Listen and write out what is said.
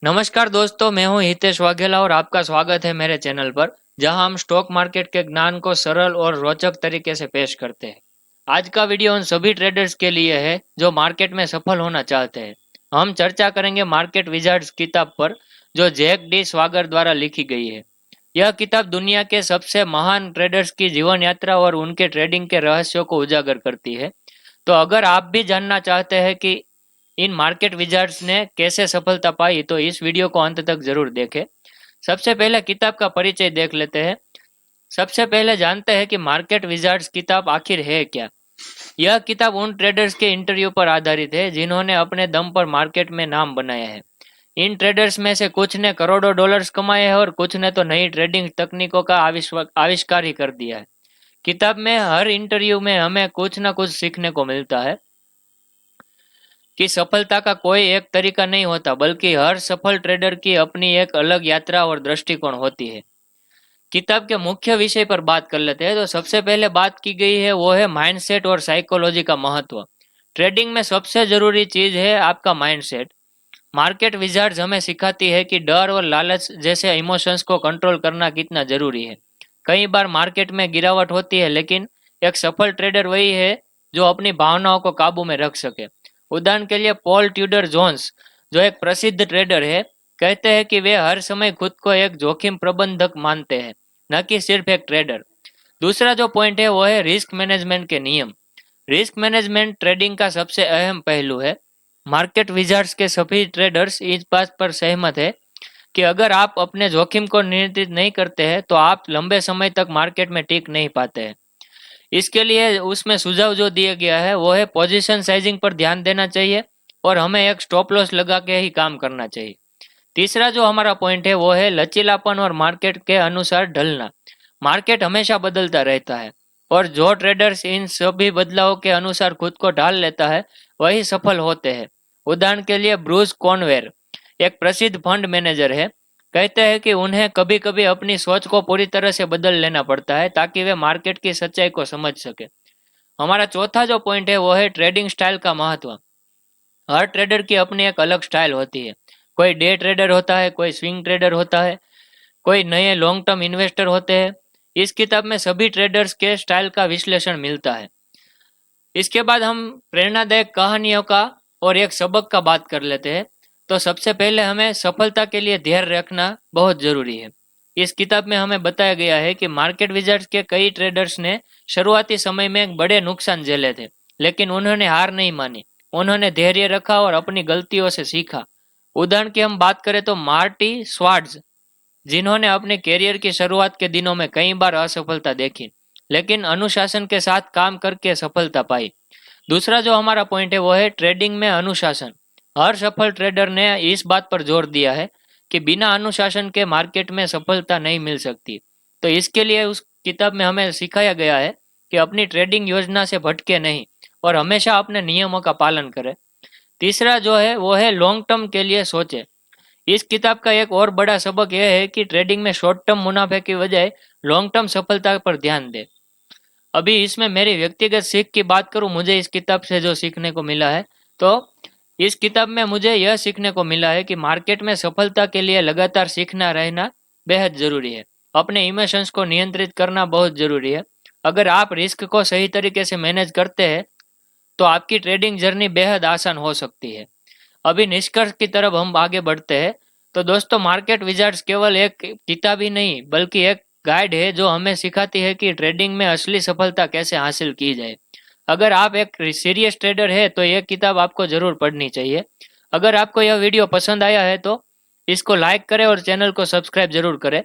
नमस्कार दोस्तों, मैं हूं हितेश वाघेला और आपका स्वागत है मेरे चैनल पर, जहां हम स्टॉक मार्केट के ज्ञान को सरल और रोचक तरीके से पेश करते हैं। आज का वीडियो उन सभी ट्रेडर्स के लिए है जो मार्केट में सफल होना चाहते हैं। हम चर्चा करेंगे मार्केट विजार्ड्स किताब पर, जो जैक डी स्वागर द्वारा लिखी गई है। यह किताब दुनिया के सबसे महान ट्रेडर्स की जीवन यात्रा और उनके ट्रेडिंग के रहस्यों को उजागर करती है। तो अगर आप भी जानना चाहते हैं कि इन मार्केट विजार्ड्स ने कैसे सफलता पाई, तो इस वीडियो को अंत तक जरूर देखें। सबसे पहले किताब का परिचय देख लेते हैं। सबसे पहले जानते हैं कि मार्केट विजार्ड्स किताब आखिर है क्या। यह किताब उन ट्रेडर्स के इंटरव्यू पर आधारित है जिन्होंने अपने दम पर मार्केट में नाम बनाया है। इन ट्रेडर्स में से कुछ ने करोड़ों डॉलर्स कमाए हैं और कुछ ने तो नई ट्रेडिंग तकनीकों का आविष्कार ही कर दिया है। किताब में हर इंटरव्यू में हमें कुछ ना कुछ सीखने को मिलता है कि सफलता का कोई एक तरीका नहीं होता, बल्कि हर सफल ट्रेडर की अपनी एक अलग यात्रा और दृष्टिकोण होती है। किताब के मुख्य विषय पर बात कर लेते हैं। तो सबसे पहले बात की गई है वो है माइंडसेट और साइकोलॉजी का महत्व। ट्रेडिंग में सबसे जरूरी चीज है आपका माइंडसेट। मार्केट विजार्ड्स हमें सिखाती है कि डर और लालच जैसे इमोशंस को कंट्रोल करना कितना जरूरी है। कई बार मार्केट में गिरावट होती है, लेकिन एक सफल ट्रेडर वही है जो अपनी भावनाओं को काबू में रख सके। उदाहरण के लिए पॉल ट्यूडर जोन्स, जो एक प्रसिद्ध ट्रेडर है, कहते हैं कि वे हर समय खुद को एक जोखिम प्रबंधक मानते हैं, न कि सिर्फ एक ट्रेडर। दूसरा जो पॉइंट है वो है रिस्क मैनेजमेंट के नियम। रिस्क मैनेजमेंट ट्रेडिंग का सबसे अहम पहलू है। मार्केट विजार्ड्स के सभी ट्रेडर्स इस बात पर सहमत है कि अगर आप अपने जोखिम को नियंत्रित नहीं करते हैं तो आप लंबे समय तक मार्केट में टिक नहीं पाते हैं। इसके लिए उसमें सुझाव जो दिया गया है वो है पोजीशन साइजिंग पर ध्यान देना चाहिए और हमें एक स्टॉप लॉस लगा के ही काम करना चाहिए। तीसरा जो हमारा पॉइंट है वो है लचीलापन और मार्केट के अनुसार ढलना। मार्केट हमेशा बदलता रहता है और जो ट्रेडर्स इन सभी बदलावों के अनुसार खुद को ढाल लेता है वही सफल होते हैं। उदाहरण के लिए ब्रूस कॉनवेर, एक प्रसिद्ध फंड मैनेजर है, कहते हैं कि उन्हें कभी कभी अपनी सोच को पूरी तरह से बदल लेना पड़ता है ताकि वे मार्केट की सच्चाई को समझ सके। हमारा चौथा जो पॉइंट है वो है ट्रेडिंग स्टाइल का महत्व। हर ट्रेडर की अपनी एक अलग स्टाइल होती है। कोई डे ट्रेडर होता है, कोई स्विंग ट्रेडर होता है, कोई नए लॉन्ग टर्म इन्वेस्टर होते हैं। इस किताब में सभी ट्रेडर्स के स्टाइल का विश्लेषण मिलता है। इसके बाद हम प्रेरणादायक कहानियों का और एक सबक का बात कर लेते हैं। तो सबसे पहले हमें सफलता के लिए धैर्य रखना बहुत जरूरी है। इस किताब में हमें बताया गया है कि मार्केट विजार्ड्स के कई ट्रेडर्स ने शुरुआती समय में बड़े नुकसान झेले थे, लेकिन उन्होंने हार नहीं मानी। उन्होंने धैर्य रखा और अपनी गलतियों से सीखा। उदाहरण की हम बात करें तो मार्टी स्वार्ट्ज, जिन्होंने अपने करियर की शुरुआत के दिनों में कई बार असफलता देखी, लेकिन अनुशासन के साथ काम करके सफलता पाई। दूसरा जो हमारा पॉइंट है वो है ट्रेडिंग में अनुशासन। हर सफल ट्रेडर ने इस बात पर जोर दिया है कि बिना अनुशासन के मार्केट में सफलता नहीं मिल सकती। तो इसके लिए उस किताब में हमें सिखाया गया है कि अपनी ट्रेडिंग योजना से भटके नहीं और हमेशा अपने नियमों का पालन करें। तीसरा जो है वो है लॉन्ग टर्म के लिए सोचे। इस किताब का एक और बड़ा सबक यह है कि ट्रेडिंग में शॉर्ट टर्म मुनाफे की बजाय लॉन्ग टर्म सफलता पर ध्यान दे। अभी इसमें मेरी व्यक्तिगत सीख की बात करूं, मुझे इस किताब से जो सीखने को मिला है, तो इस किताब में मुझे यह सीखने को मिला है कि मार्केट में सफलता के लिए लगातार सीखना रहना बेहद जरूरी है। अपने इमोशंस को नियंत्रित करना बहुत जरूरी है। अगर आप रिस्क को सही तरीके से मैनेज करते हैं तो आपकी ट्रेडिंग जर्नी बेहद आसान हो सकती है। अभी निष्कर्ष की तरफ हम आगे बढ़ते हैं। तो दोस्तों, मार्केट विजार्ड्स केवल एक किताब ही नहीं बल्कि एक गाइड है जो हमें सिखाती है कि ट्रेडिंग में असली सफलता कैसे हासिल की जाए। अगर आप एक सीरियस ट्रेडर है तो यह किताब आपको जरूर पढ़नी चाहिए। अगर आपको यह वीडियो पसंद आया है तो इसको लाइक करें और चैनल को सब्सक्राइब जरूर करें।